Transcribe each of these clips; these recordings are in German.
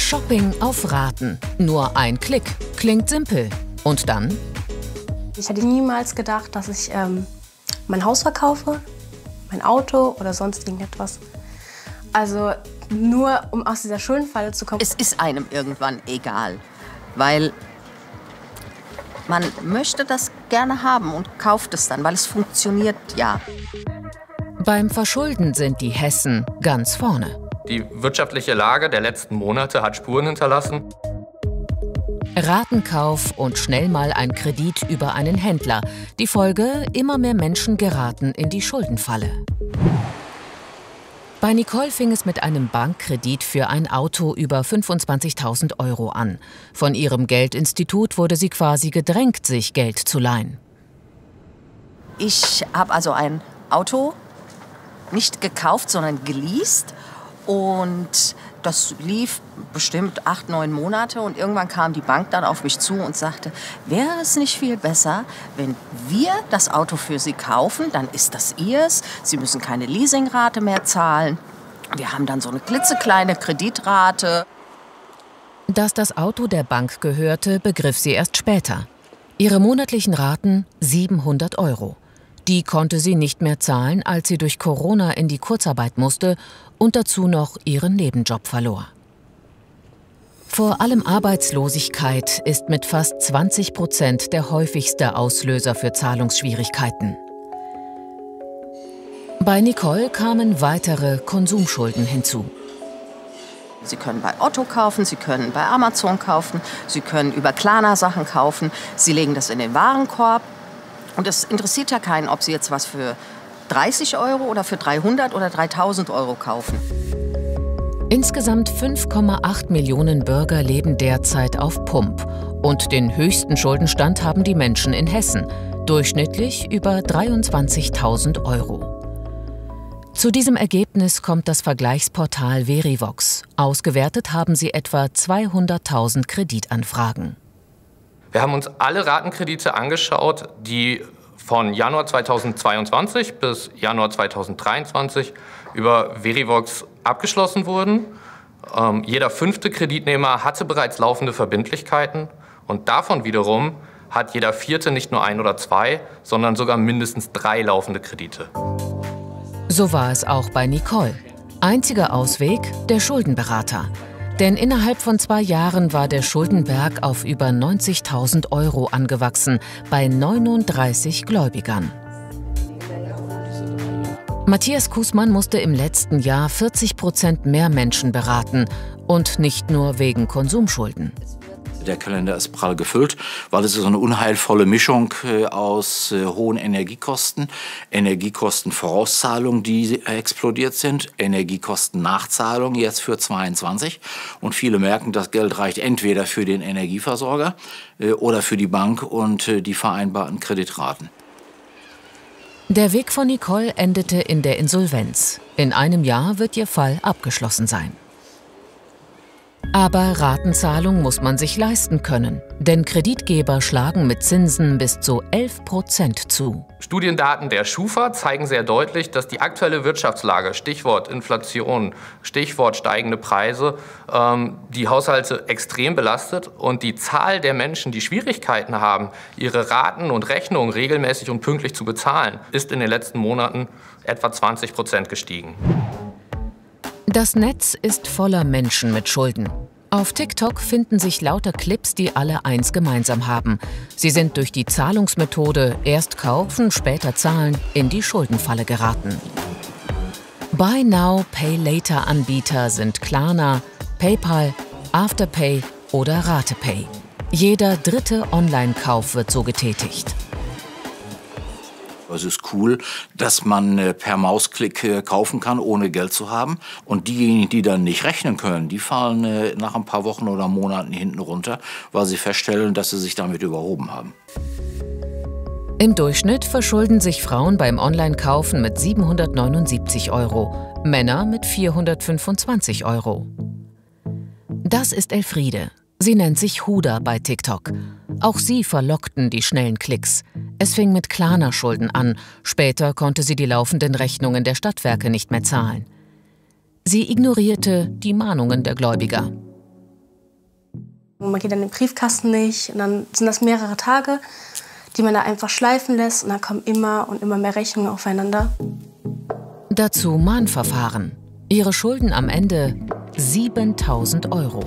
Shopping auf Raten. Nur ein Klick. Klingt simpel. Und dann? Ich hätte niemals gedacht, dass ich mein Haus verkaufe, mein Auto oder sonst irgendetwas. Also nur, um aus dieser Schuldenfalle zu kommen. Es ist einem irgendwann egal, weil man möchte das gerne haben und kauft es dann, weil es funktioniert ja. Beim Verschulden sind die Hessen ganz vorne. Die wirtschaftliche Lage der letzten Monate hat Spuren hinterlassen. Ratenkauf und schnell mal ein Kredit über einen Händler. Die Folge: immer mehr Menschen geraten in die Schuldenfalle. Bei Nicole fing es mit einem Bankkredit für ein Auto über 25.000 € an. Von ihrem Geldinstitut wurde sie quasi gedrängt, sich Geld zu leihen. Ich habe also ein Auto nicht gekauft, sondern geleast. Und das lief bestimmt 8, 9 Monate. Und irgendwann kam die Bank dann auf mich zu und sagte, wäre es nicht viel besser, wenn wir das Auto für Sie kaufen, dann ist das Ihrs. Sie müssen keine Leasingrate mehr zahlen. Wir haben dann so eine klitzekleine Kreditrate. Dass das Auto der Bank gehörte, begriff sie erst später. Ihre monatlichen Raten 700 €. Die konnte sie nicht mehr zahlen, als sie durch Corona in die Kurzarbeit musste und dazu noch ihren Nebenjob verlor. Vor allem Arbeitslosigkeit ist mit fast 20% der häufigste Auslöser für Zahlungsschwierigkeiten. Bei Nicole kamen weitere Konsumschulden hinzu. Sie können bei Otto kaufen, Sie können bei Amazon kaufen, Sie können über Klarna Sachen kaufen, Sie legen das in den Warenkorb. Und es interessiert ja keinen, ob Sie jetzt was für 30 € oder für 300 oder 3.000 € kaufen. Insgesamt 5,8 Millionen Bürger leben derzeit auf Pump. Und den höchsten Schuldenstand haben die Menschen in Hessen, durchschnittlich über 23.000 €. Zu diesem Ergebnis kommt das Vergleichsportal Verivox. Ausgewertet haben sie etwa 200.000 Kreditanfragen. Wir haben uns alle Ratenkredite angeschaut, die von Januar 2022 bis Januar 2023 über Verivox abgeschlossen wurden. Jeder 5. Kreditnehmer hatte bereits laufende Verbindlichkeiten und davon wiederum hat jeder 4. nicht nur 1 oder 2, sondern sogar mindestens 3 laufende Kredite. So war es auch bei Nicole. Einziger Ausweg: der Schuldenberater. Denn innerhalb von 2 Jahren war der Schuldenberg auf über 90.000 € angewachsen, bei 39 Gläubigern. Matthias Kußmann musste im letzten Jahr 40% mehr Menschen beraten. Und nicht nur wegen Konsumschulden. Der Kalender ist prall gefüllt, weil es ist so eine unheilvolle Mischung aus hohen Energiekosten, Energiekostenvorauszahlungen, die explodiert sind, Energiekostennachzahlungen jetzt für 22. Und viele merken, das Geld reicht entweder für den Energieversorger oder für die Bank und die vereinbarten Kreditraten. Der Weg von Nicole endete in der Insolvenz. In einem Jahr wird ihr Fall abgeschlossen sein. Aber Ratenzahlung muss man sich leisten können, denn Kreditgeber schlagen mit Zinsen bis zu 11% zu. Studiendaten der Schufa zeigen sehr deutlich, dass die aktuelle Wirtschaftslage, Stichwort Inflation, Stichwort steigende Preise, die Haushalte extrem belastet und die Zahl der Menschen, die Schwierigkeiten haben, ihre Raten und Rechnungen regelmäßig und pünktlich zu bezahlen, ist in den letzten Monaten etwa 20% gestiegen. Das Netz ist voller Menschen mit Schulden. Auf TikTok finden sich lauter Clips, die alle eins gemeinsam haben. Sie sind durch die Zahlungsmethode erst kaufen, später zahlen in die Schuldenfalle geraten. Buy Now, Pay Later Anbieter sind Klarna, PayPal, Afterpay oder Ratepay. Jeder 3. Online-Kauf wird so getätigt. Es ist cool, dass man per Mausklick kaufen kann, ohne Geld zu haben. Und diejenigen, die dann nicht rechnen können, die fallen nach ein paar Wochen oder Monaten hinten runter, weil sie feststellen, dass sie sich damit überhoben haben. Im Durchschnitt verschulden sich Frauen beim Online-Kaufen mit 779 €, Männer mit 425 €. Das ist Elfriede. Sie nennt sich Huda bei TikTok. Auch sie verlockten die schnellen Klicks. Es fing mit Klarna-Schulden an. Später konnte sie die laufenden Rechnungen der Stadtwerke nicht mehr zahlen. Sie ignorierte die Mahnungen der Gläubiger. Man geht dann in den Briefkasten nicht und dann sind das mehrere Tage, die man da einfach schleifen lässt und dann kommen immer und immer mehr Rechnungen aufeinander. Dazu Mahnverfahren. Ihre Schulden am Ende 7.000 €.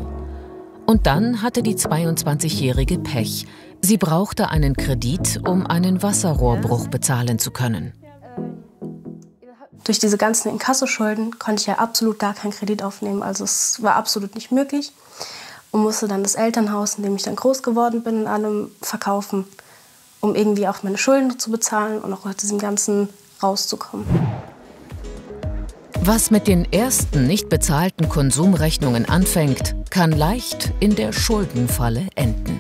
Und dann hatte die 22-Jährige Pech. Sie brauchte einen Kredit, um einen Wasserrohrbruch bezahlen zu können. Durch diese ganzen Inkassoschulden konnte ich ja absolut gar keinen Kredit aufnehmen. Also es war absolut nicht möglich. Und musste dann das Elternhaus, in dem ich dann groß geworden bin, in allem verkaufen, um irgendwie auch meine Schulden zu bezahlen und auch aus diesem Ganzen rauszukommen. Was mit den ersten nicht bezahlten Konsumrechnungen anfängt, kann leicht in der Schuldenfalle enden.